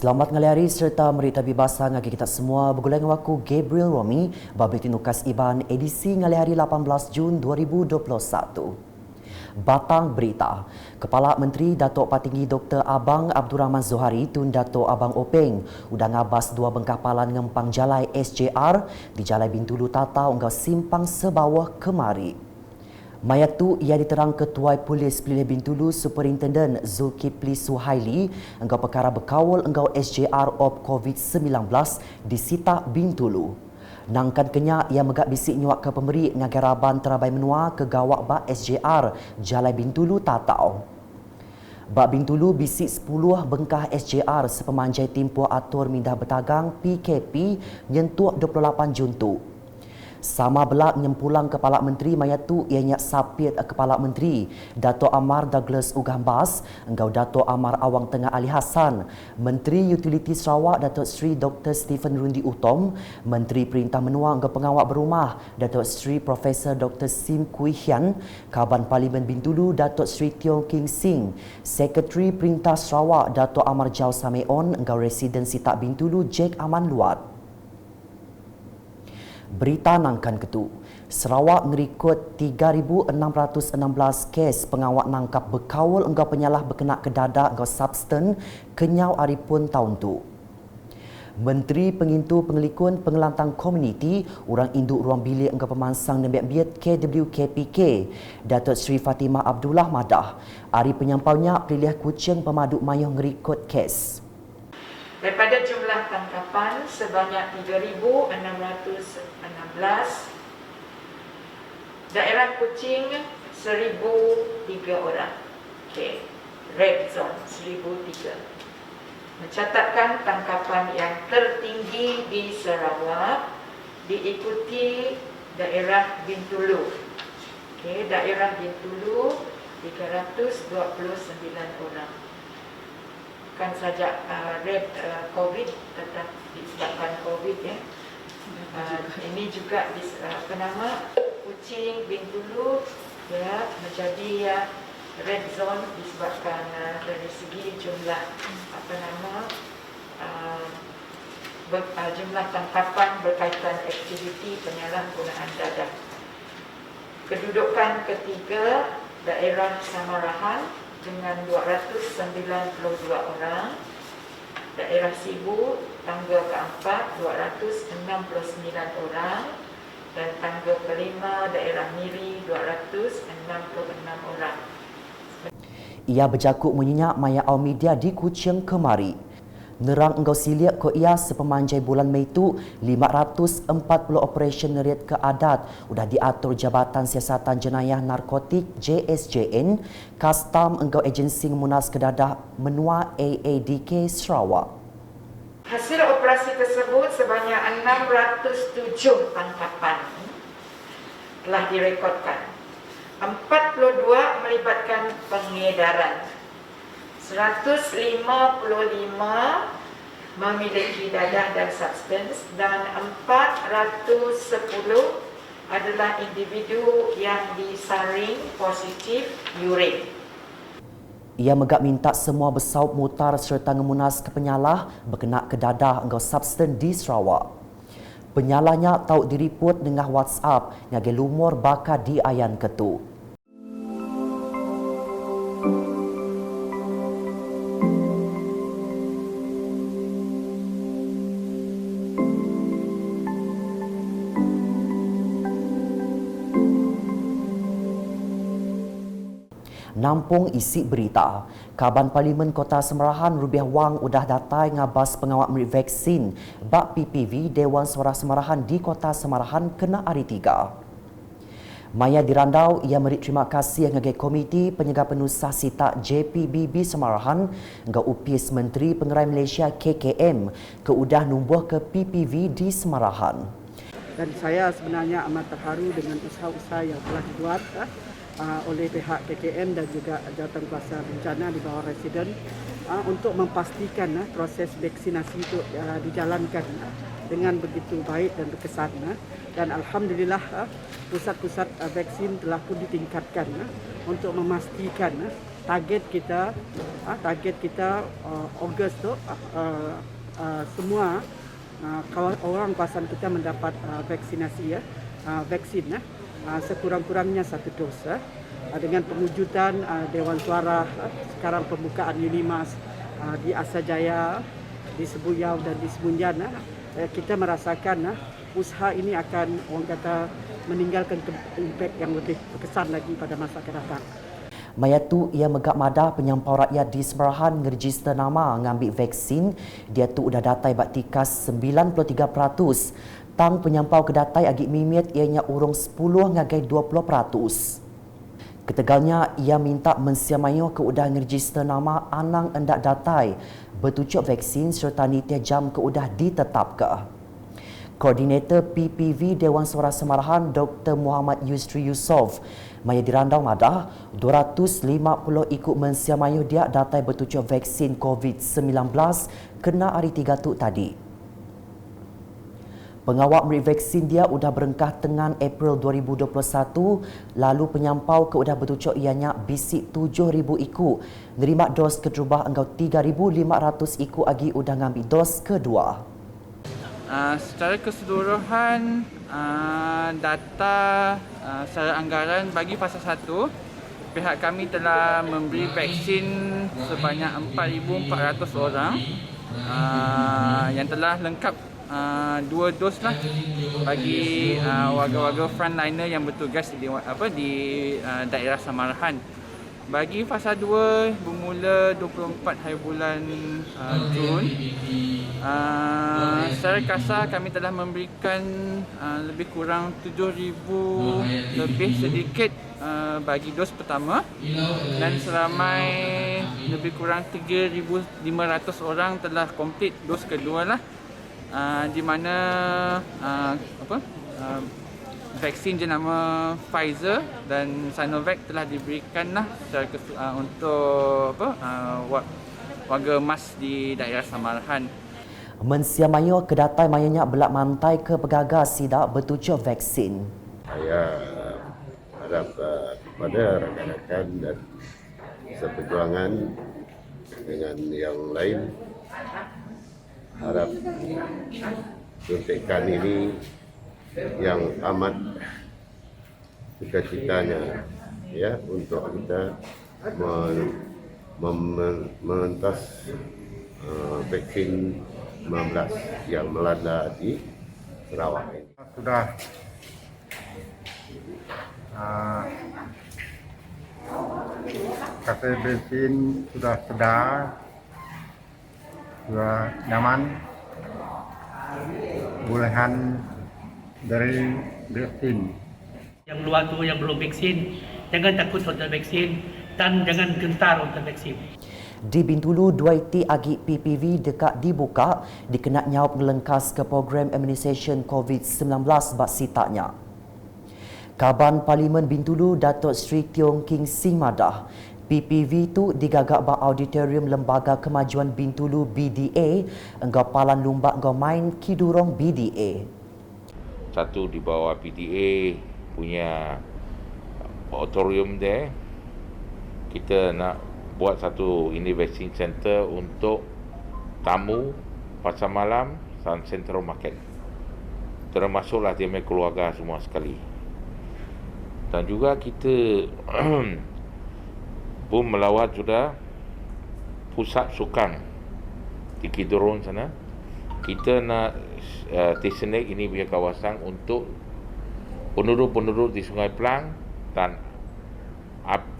Selamat ngalihari serta merita bebasa ngagi kita semua bergulai dengan waku Gabriel Romi babiti nukas Iban edisi ngalihari 18 Jun 2021. Batang berita. Kepala Menteri Datuk Patinggi Dr. Abang Abdul Rahman Zohari tun Datuk Abang Openg udah ngabas dua bengkapalan ngempang jalai SJR di Jalai Bintulu Tata unggau simpang sebawah kemari. Mayat tu ia diterang Ketua Polis Pelilih Bintulu Superintendent Zulkifli Suhaili engkau perkara berkawal engkau SJR of COVID-19 disita Bintulu. Nangkan kenya ia megak bisik nyuak ke pemberi ngagaraban terabai menua ke gawak bak SJR Jalai Bintulu Tatau. Bak Bintulu bisik 10 bengkah SJR sepemanjai timpuh atur mindah bertagang PKP nyentuh 28 Jun tu. Sama belak nyempulang Kepala Menteri mayat tu ianya sapit Kepala Menteri Dato' Amar Douglas Ugambas, engkau Dato' Amar Awang Tengah Ali Hassan, Menteri Utiliti Sarawak Dato' Sri Dr. Stephen Rundi Utom, Menteri Perintah Menua engkau Pengawal Berumah Dato' Sri Profesor Dr. Sim Kui Hian, Kaban Parlimen Bintulu Dato' Sri Tiong King Sing, Sekretari Perintah Sarawak Dato' Amar Jau Sameon, engkau Residen Sitak Bintulu Jack Aman Luat. Berita nangkan ketu. Sarawak ngerikut 3,616 kes pengawak nangkap berkawal engkau penyalah berkenaan kedadak engkau substan kenyau aripun tahun tu. Menteri Pengintu Pengelikun Pengelantang Komuniti Orang Induk Ruang Bilik engkau Pemansang Nembek Biat KWKPK Datuk Sri Fatimah Abdullah Madah hari penyampaunya Pelilih Kuching Pemaduk Mayuh ngerikut kes. Daripada jumlah tangkapan sebanyak 3,616, daerah Kuching 1,003 orang. Okey, red zone 1,003. Mencatatkan tangkapan yang tertinggi di Sarawak diikuti daerah Bintulu. Okey, daerah Bintulu 329 orang. Bukan saja red COVID tetap disebabkan COVID ya. Ini juga Kuching Bintulu ya menjadi red zone disebabkan dari segi jumlah jumlah tangkapan berkaitan aktiviti penyalahgunaan dadah. Kedudukan ketiga daerah Samarahan dengan 292 orang, daerah Sibu tangga keempat 269 orang dan tangga kelima daerah Miri 266 orang. Ia berjakuk menyenyak maya awam media di Kuching kemari. Nerang engkau siliak ko ia sepemanjai bulan Mei tu 540 operasi neriat ke adat udah diatur Jabatan Siasatan Jenayah Narkotik JSJN Kastam engkau agensi Munas Kedadah Menua AADK Sarawak. Hasil operasi tersebut sebanyak 607 tangkapan telah direkodkan. 42 melibatkan pengedaran. 155 memiliki dadah dan substans dan 410 adalah individu yang disaring positif urin. Ia megak minta semua bersaup mutar serta ngemunas ke penyalah berkenaan kedadah engkau substan di Sarawak. Penyalahnya tahu diriput dengan WhatsApp ngage lumur bakal diayan ketu. Nampung isi berita. Kaban Parlimen Kota Semarahan Rubiah Wang udah datai ngabas pengawal merit vaksin bak PPV Dewan Suara Semarahan di Kota Semarahan kena hari 3. Maya dirandau ia merit terima kasih ngagai Komiti Penyegah Penusah Sitak JPBB Semarahan ngau upis Menteri Pengerai Malaysia KKM ke udah numbuh ke PPV di Semarahan. Dan saya sebenarnya amat terharu dengan usaha-usaha yang telah dibuat oleh pihak KKM dan juga Jawatankuasa Bencana di bawah Residen untuk memastikan proses vaksinasi itu dijalankan dengan begitu baik dan berkesan. Dan alhamdulillah pusat-pusat vaksin telah pun ditingkatkan untuk memastikan target kita target kita Ogos tu semua orang kawasan kita mendapat vaksinasi vaksin sekurang-kurangnya 1 dos dengan pengujudan Dewan Suara sekarang pembukaan Unimas di Asajaya, di Sebuyau dan di Semunjan. Kita merasakan usaha ini akan orang kata meninggalkan impak yang lebih berkesan lagi pada masa akan datang. Maya tu ia megak madah penyampau rakyat di Semerahan ngeregister nama ngambil vaksin. Dia tu udah datai baktikas 93%. Tang penyampau kedatai agik mimit ianya urung 10 ngagai 20%. Ketegalnya ia minta mensiamayo ke udah ngeregister nama anang endak datai bertujuk vaksin serta nitia jam ke udah ditetap ke. Koordinator PPV Dewan Suara Semerahan Dr. Muhammad Yusri Yusof maya dirandau madah 250 ikut mensiamayo dia datai bertujuk vaksin COVID-19 kena hari 3 tu tadi. Pengawal beri vaksin dia udah berengkah tengan April 2021 lalu penyampau ke udah bertujuk ianya bisik 7,000 ikut nerima dos kedua engkau 3,500 ikut lagi udah ngambil dos kedua. Secara keseluruhan data secara anggaran bagi fasa 1 pihak kami telah memberi vaksin sebanyak 4,400 orang yang telah lengkap 2 dos lah bagi warga-warga frontliner yang bertugas di daerah Semerahan. Bagi fasa 2 bermula 24 hari bulan Jun, secara kasar kami telah memberikan lebih kurang 7,000 lebih sedikit bagi dos pertama dan seramai lebih kurang 3,500 orang telah komplit dos kedua lah, di mana vaksin jenama Pfizer dan Sinovac telah diberikan lah secara untuk warga emas di daerah Semerahan. Mensiamayo kedatai mayanya belak mantai ke pegagas sidak bertujuk vaksin. Saya harap kepada rakan-rakan dan seperjuangan dengan yang lain, harap suntikan ini yang amat cita-citanya untuk kita mengentas vaksin 19 yang melanda di Sarawak ini. Sudah kata vaksin sudah sedar, sudah nyaman, bolehan dari vaksin. Yang luar tu yang belum vaksin, jangan takut untuk vaksin dan jangan gentar untuk vaksin. Di Bintulu, 2 iti agik PPV dekat dibuka dikena nyawab ngelengkas ke program imunisasi COVID-19 bak sitaknya. Kaban Parlimen Bintulu Datuk Seri Tiong King Sing madah PPV tu digagak bak auditorium Lembaga Kemajuan Bintulu BDA engkau palan lumbak engkau main kidurong BDA. Satu di bawah PDA punya auditorium dia, kita nak buat satu innovation center untuk tamu pasar malam dan central market, termasuklah dia punya keluarga semua sekali. Dan juga kita pun melawat sudah pusat sukan di Kidurong sana. Kita nak Tisneck ini punya kawasan untuk penduduk-penduduk di Sungai Pelang dan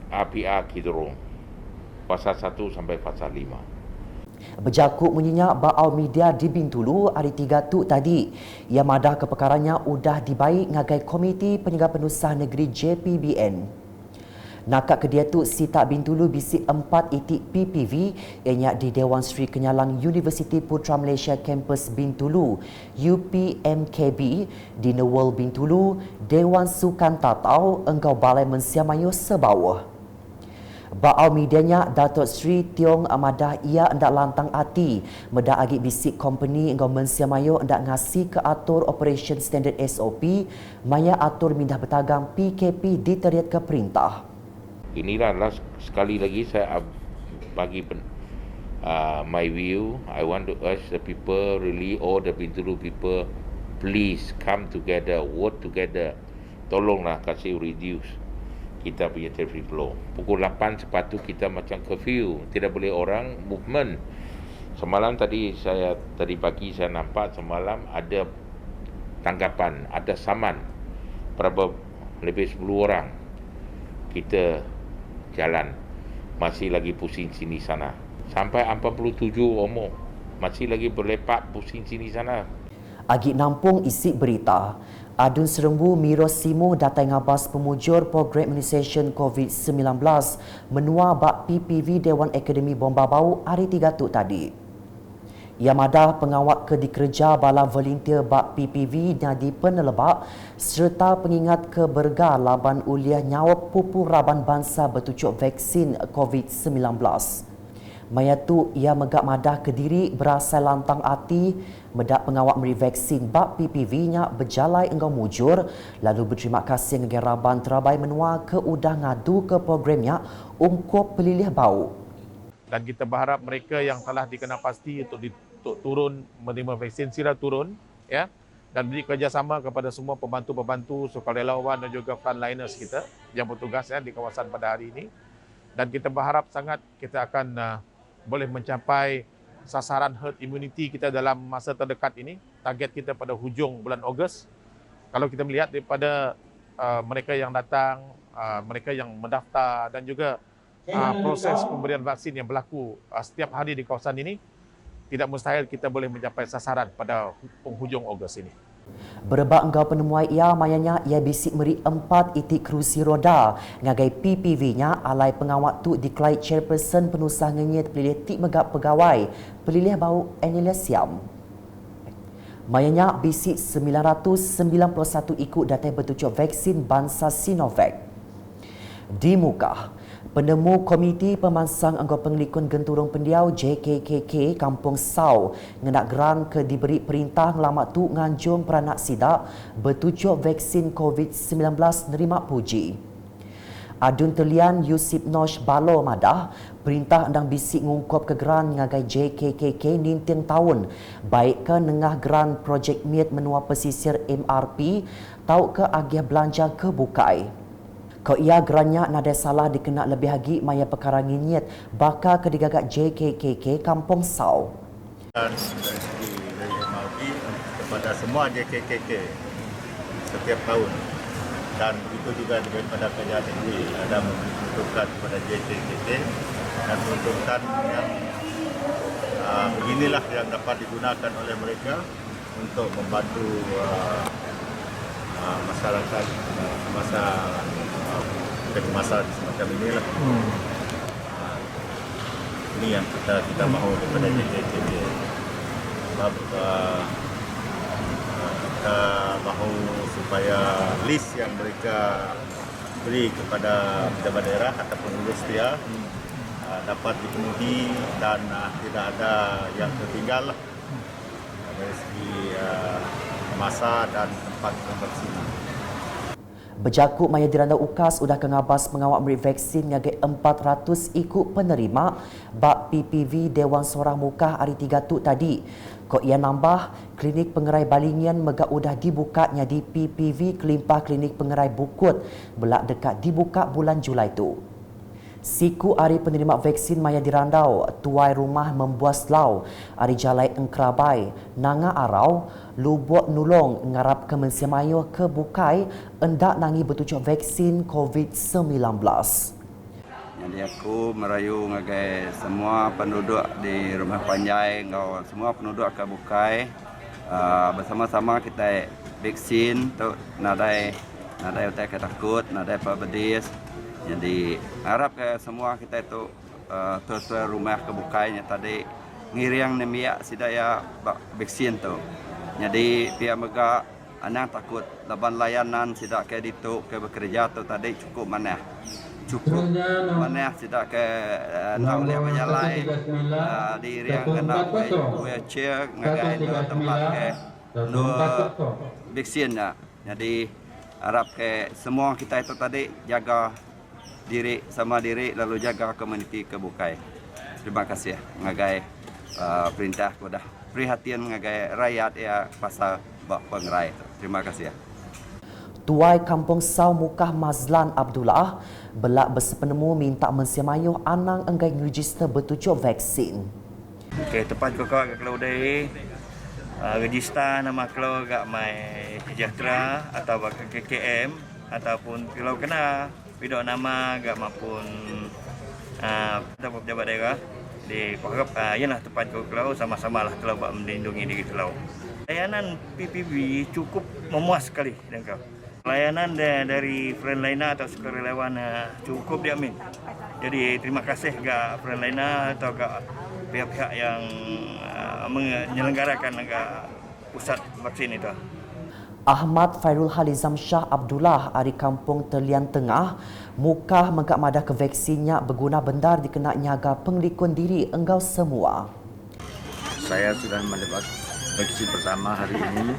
APR Kidurong, fasa 1 sampai fasa 5. Berjakut menyenyak ba'au media di Bintulu hari 3 tu tadi. Ia madah ke perkaranya udah dibaik ngagai Komiti Penyegar Penusah Negeri JPBN. Nakak ke dia tu sitak Bintulu bisik 4 itik PPV ianya di Dewan Seri Kenyalang Universiti Putra Malaysia Kampus Bintulu UPMKB di Newell Bintulu, Dewan Sukan Tatau engkau Balai Mensiamayo sebawah. Ba'au medianya Datuk Seri Tiong Amadah ia hendak lantang hati medak agik bisik company engkau mensiamayo hendak ngasih ke atur Operation Standard SOP maya atur mindah bertagang PKP diteriat ke perintah. Inilah sekali lagi saya bagi my view, I want to urge the people, really all the Bintulu people, please come together, work together. Tolonglah kasih reduce kita punya traffic flow. Pukul 8 sepatu kita macam curfew, tidak boleh orang movement. Semalam tadi pagi saya nampak semalam ada tanggapan, ada saman berapa lebih 10 orang. Kita jalan masih lagi pusing sini sana. Sampai 47 umur masih lagi berlepak pusing sini sana. Agi nampung isi berita. Adun Serembu Miro Simo datai ngabas pemujur program imunisation COVID-19 menua bak PPV Dewan Akademi Bomba Bau hari 3 tu tadi. Ia madah pengawal ke dikerja bala volunteer bak PPV Nadi Penelebak serta pengingat ke berga laban uliah nyawa pupu raban bangsa bertujuk vaksin COVID-19. Maya tu ia megak madah ke diri berasal lantang hati medak pengawal meri vaksin bak PPV-nya berjalai engkau mujur lalu berterima kasih dengan raban terabai menua ke udah ngadu ke programnya ungkup pelilih bau. Dan kita berharap mereka yang telah dikenal pasti untuk turun menerima vaksin sila turun ya, dan beri kerjasama kepada semua pembantu-pembantu, sukarelawan dan juga frontliners kita yang bertugas ya, di kawasan pada hari ini. Dan kita berharap sangat kita akan boleh mencapai sasaran herd immunity kita dalam masa terdekat ini. Target kita pada hujung bulan Ogos. Kalau kita melihat daripada mereka yang datang, mereka yang mendaftar dan juga proses pemberian vaksin yang berlaku setiap hari di kawasan ini, tidak mustahil kita boleh mencapai sasaran pada penghujung Ogos ini. Berebak engkau penemuan ia mayanya ia bisik meri 4 itik kerusi roda ngagai PPV-nya alai pengawat tu diklaim chairperson penusah ngenya pelilih tik megak pegawai pelilih bau Anelia Siam. Mayanya bisik 991 ikut data bertujuk vaksin bangsa Sinovac. Di muka penemu Komiti Pemansang Anggota Pengelikun Genturung Pendiau JKKK Kampung Sau ngenak geran ke diberi perintah ngelamat tu nganjung peranak sidak bertujuk vaksin COVID-19 nerima puji. Adun Telian Yusip Nosh Balo madah perintah endang bisik ngungkop ke geran ngagai JKKK ninting tahun baik ke nengah geran projek miet menua pesisir MRP tau ke agih belanja ke bukai. Kau ia gerannya nada salah dikena lebih lagi maya perkara nginyet bakal kedigagak JKKK Kampung Sau. Dan dari segi dari MRP kepada semua JKKK setiap tahun, dan itu juga daripada kerajaan negeri ada memperuntukkan kepada JKKK dan peruntukan yang beginilah yang dapat digunakan oleh mereka untuk membantu masyarakat masa masalah semacam inilah. Ini yang kita mahu daripada JKKK. Sebab kita mahu supaya list yang mereka beri kepada pejabat daerah ataupun urus setia dapat dipenuhi dan tidak ada yang tertinggal dari segi masa dan tempat vaksinasi. Berjakut maya diranda UKAS udah kengabas pengawal meri vaksin ngagai 400 ikut penerima bak PPV Dewan Sorang Mukah hari 3 tu tadi. Kok ia nambah klinik pengerai balingian megak udah dibukanya di PPV Kelimpah Klinik Pengerai Bukut belak dekat dibuka bulan Julai tu. Siku hari penerima vaksin maya dirandau, tuai rumah membuas lau, hari jalai engkrabai, nanga arau, lubuk nulong ngarap ke mensiamayo ke bukai, endak nangi bertujuk vaksin COVID-19. Jadi aku merayu ngagai semua penduduk di Rumah Panjai, semua penduduk ke bukai, bersama-sama kita vaksin untuk nadai utai ketakut, nadai pabedis. Jadi harap ke semua kita itu terus rumah kebukainya tadi ngiriang nemiak sidaya vaksin tu. Jadi pihak mega anak takut laban layanan sidak ke ditu ke bekerja tu tadi cukup mana sidak ke nak boleh berjalan di riang kena wheelchair ngagai dua tempat ke dua vaksin dah. Jadi harap ke semua kita itu tadi jaga diri sama diri lalu jaga komuniti kebukai. terima kasih ngagai perintah kepada perhatian ngagai rakyat ya pasal pengerai. Terima kasih. Tuai Kampung Sau Mukah Mazlan Abdullah belak bersepenemu minta mensiamayuh anang enggai register bertujuh vaksin. Okey, tepat kalau dari register nama kalau gak mai sejahtera atau KKM ataupun kalau kena video nama gak maupun atau pejabat daerah di harap ialah tepat kalau sama-sama lah kalau buat melindungi diri kalau. Layanan PPB cukup memuas sekali dan kau. Layanan dari frontliner atau sukarelawan cukup diamin. Jadi terima kasih ke frontliner atau ke pihak-pihak yang menyelenggarakan pusat vaksin itu. Ahmad Fairul Halizam Shah Abdullah dari Kampung Telian Tengah Mukah mengak madah ke vaksinnya berguna bendar dikena nyaga penglikun diri enggau semua. Saya sudah mendapat vaksin pertama hari ini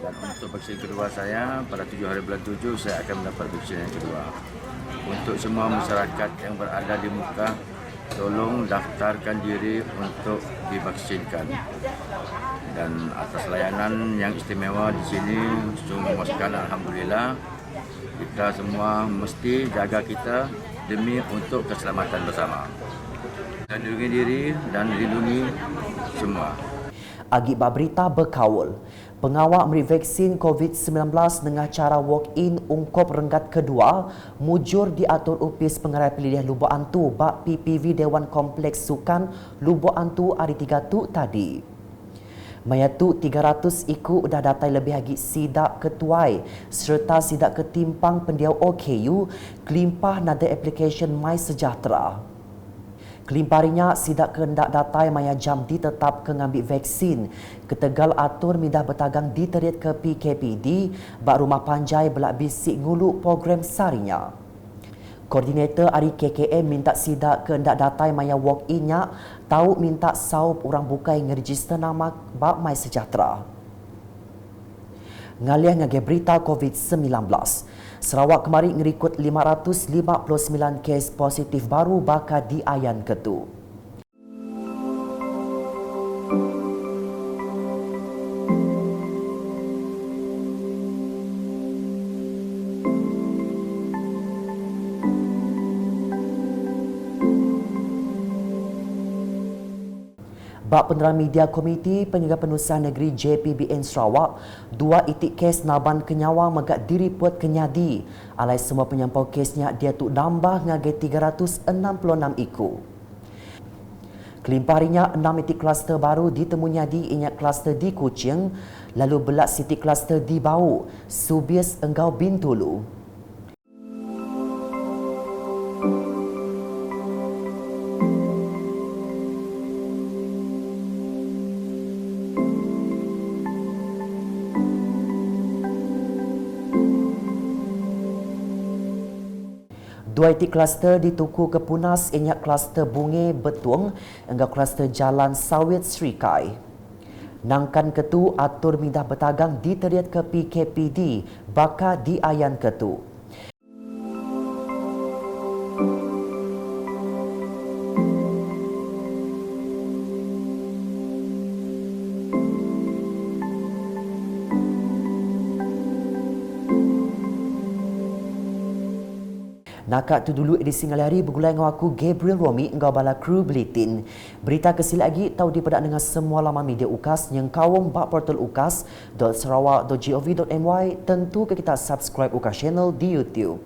dan untuk vaksin kedua saya pada 7 hari bulan 7 saya akan mendapat vaksin yang kedua. Untuk semua masyarakat yang berada di Mukah, tolong daftarkan diri untuk divaksinkan. Dan atas layanan yang istimewa di sini sungguh memuaskan, alhamdulillah. Kita semua mesti jaga kita demi untuk keselamatan bersama. Dan lindungi diri dan lindungi semua. Agibah berita berkawal. Pengawal beri vaksin COVID-19 dengan cara walk-in ungkop renggat kedua mujur diatur upis pengerai pilihan Lubuk Antu bak PPV Dewan Kompleks Sukan Lubuk Antu hari 3 tu tadi. Mayatu 300 iku dah datai lebih lagi sidak ketuai serta sidak ketimpang pendiau OKU kelimpah nada application My Sejahtera. Kelimparinya sidak kehendak datai maya jam ditetap ke ngambil vaksin. Ketegal atur mindah bertagang diterit ke PKPD bak rumah panjai belak bisik ngulu program sarinya. Koordinator Ari KKM minta sidak kehendak datai maya walk-in-nya tahu minta saup orang bukai ngeregister nama bak My Sejahtera. Ngaliah ngagai berita COVID-19. Sarawak kemarin ngerikut 559 kes positif baru bakal di Ayan Ketu. Bak Penerangan Media Komiti Penjaga Penulisan Negeri JPBN Sarawak, 2 itik kes naban kenyawa megak diripot kenyadi. Alai semua penyampau kesnya dia tu nambah ngagai 366 iku. Kelimparinya 6 itik kluster baru ditemu nyadi inyak kluster di Kuching, lalu belak sitik kluster di Bau, Subies Enggau Bintulu. Dua itik kluster di Tuku Kepunas inyak kluster Bunge Betuang hingga kluster Jalan Sawit Serikai. Nangkan Ketu atur mindah bertagang diteriat ke PKPD bakal di Ayan Ketu. Nakak tu dulu edisi ngalari bergulai dengan aku Gabriel Romi engkau bala kru Bulletin. Berita kesil lagi tahu dipedak dengan semua laman media UKAS yang kawung bak portal ukas.sarawak.gov.my. Tentu ke kita subscribe UKAS channel di YouTube.